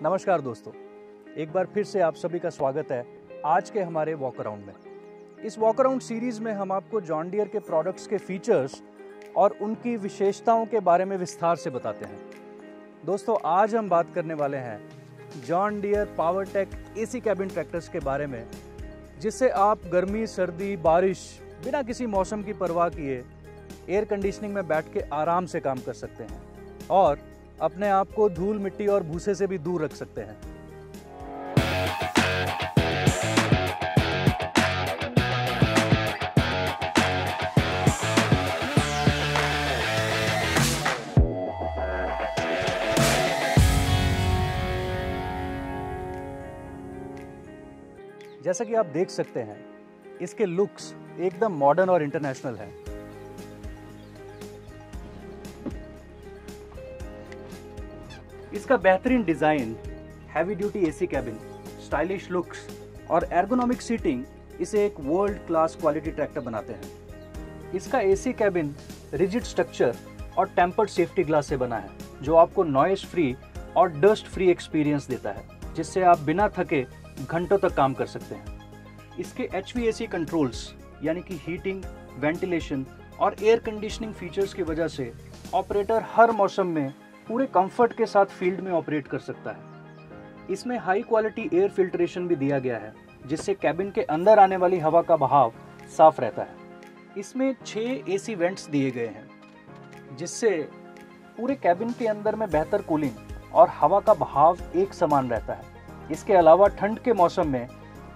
नमस्कार दोस्तों, एक बार फिर से आप सभी का स्वागत है आज के हमारे वॉक अराउंड में। इस वॉक अराउंड सीरीज में हम आपको जॉन डियर के प्रोडक्ट्स के फीचर्स और उनकी विशेषताओं के बारे में विस्तार से बताते हैं। दोस्तों, आज हम बात करने वाले हैं John Deere PowerTech AC cabin tractors के बारे में, जिससे आप गर्मी, सर्दी, बारिश बिना किसी मौसम की परवाह किए एयर कंडीशनिंग में बैठ के आराम से काम कर सकते हैं और अपने आप को धूल, मिट्टी और भूसे से भी दूर रख सकते हैं। जैसा कि आप देख सकते हैं, इसके लुक्स एकदम मॉडर्न और इंटरनेशनल हैं। इसका बेहतरीन design, heavy duty AC cabin, stylish looks और एर्गोनॉमिक सीटिंग इसे एक वर्ल्ड क्लास क्वालिटी ट्रैक्टर बनाते हैं। इसका एसी कैबिन रिजिड स्ट्रक्चर और टेम्पर्ड सेफ्टी ग्लास से बना है, जो आपको नॉइस फ्री और डस्ट फ्री एक्सपीरियंस देता है, जिससे आप बिना थके घंटों तक काम कर सकते हैं। इसके HVAC कंट्रोल्स यानी कि हीटिंग, वेंटिलेशन और एयर कंडीशनिंग फीचर्स की वजह से ऑपरेटर हर मौसम में पूरे कंफर्ट के साथ फील्ड में ऑपरेट कर सकता है। इसमें हाई क्वालिटी एयर फिल्ट्रेशन भी दिया गया है, जिससे कैबिन के अंदर आने वाली हवा का बहाव साफ रहता है। इसमें 6 AC वेंट्स दिए गए हैं, जिससे पूरे कैबिन के अंदर में बेहतर कूलिंग और हवा का बहाव एक समान रहता है। इसके अलावा ठंड के मौसम में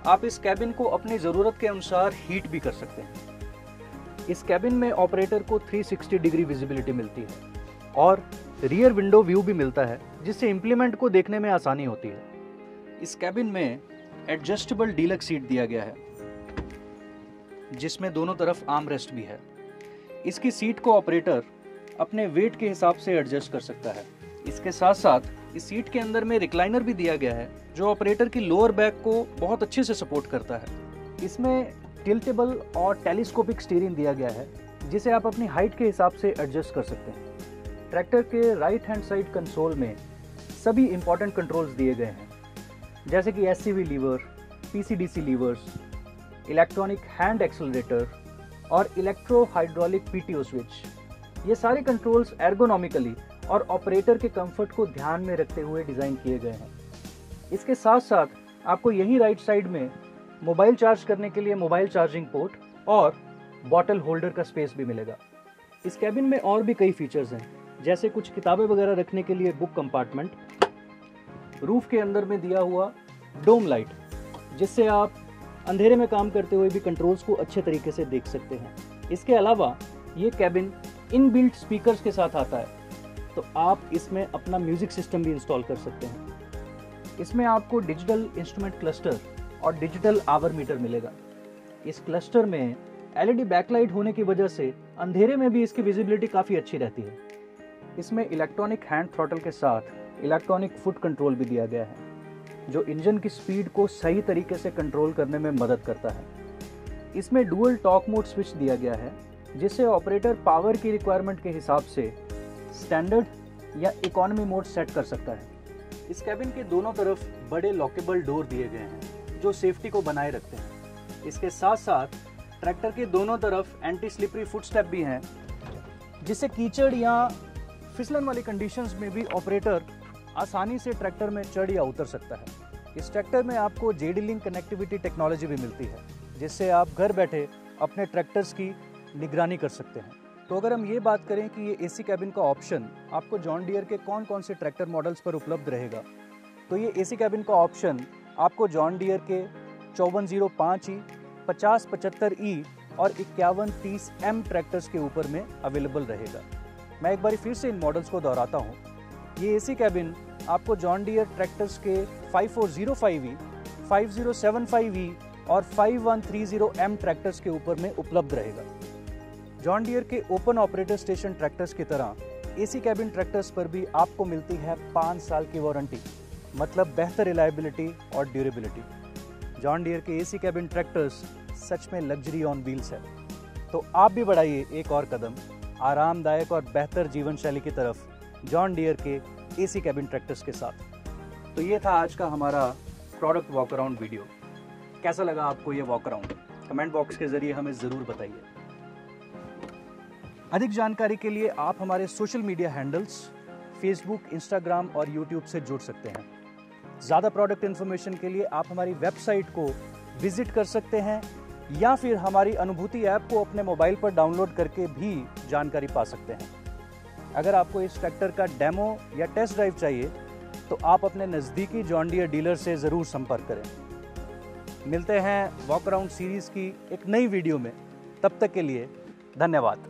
आप इस कैबिन को अपनी ज़रूरत के अनुसार हीट भी कर सकते हैं। इस कैबिन में ऑपरेटर को 360 डिग्री विजिबिलिटी मिलती है और रियर विंडो व्यू भी मिलता है, जिससे इम्प्लीमेंट को देखने में आसानी होती है। इस कैबिन में एडजस्टेबल डीलक्स सीट दिया गया है, जिसमें दोनों तरफ आर्म रेस्ट भी है। इसकी सीट को ऑपरेटर अपने वेट के हिसाब से एडजस्ट कर सकता है। इसके साथ साथ इस सीट के अंदर में रिक्लाइनर भी दिया गया है, जो ऑपरेटर की लोअर बैक को बहुत अच्छे से सपोर्ट करता है। इसमें टिल्टेबल और टेलीस्कोपिक स्टीयरिंग दिया गया है, जिसे आप अपनी हाइट के हिसाब से एडजस्ट कर सकते हैं। ट्रैक्टर के राइट हैंड साइड कंसोल में सभी इंपॉर्टेंट कंट्रोल्स दिए गए हैं, जैसे कि SCV lever, PCDC levers, electronic hand accelerator और इलेक्ट्रो हाइड्रोलिक PTO स्विच। ये सारे कंट्रोल्स एर्गोनॉमिकली और ऑपरेटर के कंफर्ट को ध्यान में रखते हुए डिज़ाइन किए गए हैं। इसके साथ साथ आपको यहीं राइट साइड में मोबाइल चार्ज करने के लिए मोबाइल चार्जिंग पोर्ट और बॉटल होल्डर का स्पेस भी मिलेगा। इस कैबिन में और भी कई फीचर्स हैं, जैसे कुछ किताबें वगैरह रखने के लिए बुक कंपार्टमेंट, रूफ के अंदर में दिया हुआ डोम लाइट, जिससे आप अंधेरे में काम करते हुए भी कंट्रोल्स को अच्छे तरीके से देख सकते हैं। इसके अलावा ये कैबिन इनबिल्ट स्पीकर्स के साथ आता है, तो आप इसमें अपना म्यूजिक सिस्टम भी इंस्टॉल कर सकते हैं। इसमें आपको डिजिटल इंस्ट्रूमेंट क्लस्टर और डिजिटल आवर मीटर मिलेगा। इस क्लस्टर में LED बैकलाइट होने की वजह से अंधेरे में भी इसकी विजिबिलिटी काफ़ी अच्छी रहती है। इसमें इलेक्ट्रॉनिक हैंड थ्रॉटल के साथ इलेक्ट्रॉनिक फुट कंट्रोल भी दिया गया है, जो इंजन की स्पीड को सही तरीके से कंट्रोल करने में मदद करता है। इसमें डुअल टॉर्क मोड स्विच दिया गया है, जिससे ऑपरेटर पावर की रिक्वायरमेंट के हिसाब से स्टैंडर्ड या इकोनॉमी मोड सेट कर सकता है। इस कैबिन के दोनों तरफ बड़े लॉकेबल डोर दिए गए हैं, जो सेफ्टी को बनाए रखते हैं। इसके साथ साथ ट्रैक्टर के दोनों तरफ एंटी स्लिपरी फुटस्टेप भी हैं, जिससे कीचड़ या फिसलन वाली कंडीशंस में भी ऑपरेटर आसानी से ट्रैक्टर में चढ़ या उतर सकता है। इस ट्रैक्टर में आपको JD Link कनेक्टिविटी टेक्नोलॉजी भी मिलती है, जिससे आप घर बैठे अपने ट्रैक्टर्स की निगरानी कर सकते हैं। तो अगर हम ये बात करें कि ये AC कैबिन का ऑप्शन आपको जॉन डियर के कौन कौन से ट्रैक्टर मॉडल्स पर उपलब्ध रहेगा, तो ये AC कैबिन का ऑप्शन आपको जॉन डियर के 5405E, 5075E और 5130M ट्रैक्टर्स के ऊपर में अवेलेबल रहेगा। मैं एक बार फिर से इन मॉडल्स को दोहराता हूँ। ये AC कैबिन आपको जॉन डियर ट्रैक्टर्स के 5405E, 5075E और 5130M ट्रैक्टर्स के ऊपर में उपलब्ध रहेगा। जॉन डियर के ओपन ऑपरेटर स्टेशन ट्रैक्टर्स की तरह AC कैबिन ट्रैक्टर्स पर भी आपको मिलती है 5 साल की वारंटी, मतलब बेहतर रिलायबिलिटी और ड्यूरेबिलिटी। जॉन डियर के AC कैबिन ट्रैक्टर्स सच में लग्जरी ऑन व्हील्स है। तो आप भी बढ़ाइए एक और कदम आरामदायक और बेहतर जीवन शैली की तरफ जॉन डियर के AC कैबिन ट्रैक्टर्स के साथ। तो ये था आज का हमारा प्रोडक्ट वॉक अराउंड वीडियो। कैसा लगा आपको ये वॉक अराउंड? कमेंट बॉक्स के जरिए हमें ज़रूर बताइए। अधिक जानकारी के लिए आप हमारे social media handles Facebook, Instagram और यूट्यूब से जुड़ सकते हैं। ज़्यादा प्रोडक्ट इन्फॉर्मेशन के लिए आप हमारी वेबसाइट को विजिट कर सकते हैं या फिर हमारी अनुभूति ऐप को अपने मोबाइल पर डाउनलोड करके भी जानकारी पा सकते हैं। अगर आपको इस ट्रैक्टर का डेमो या टेस्ट ड्राइव चाहिए तो आप अपने नज़दीकी जॉन डियर डीलर से ज़रूर संपर्क करें। मिलते हैं वॉक अराउंड सीरीज़ की एक नई वीडियो में। तब तक के लिए धन्यवाद।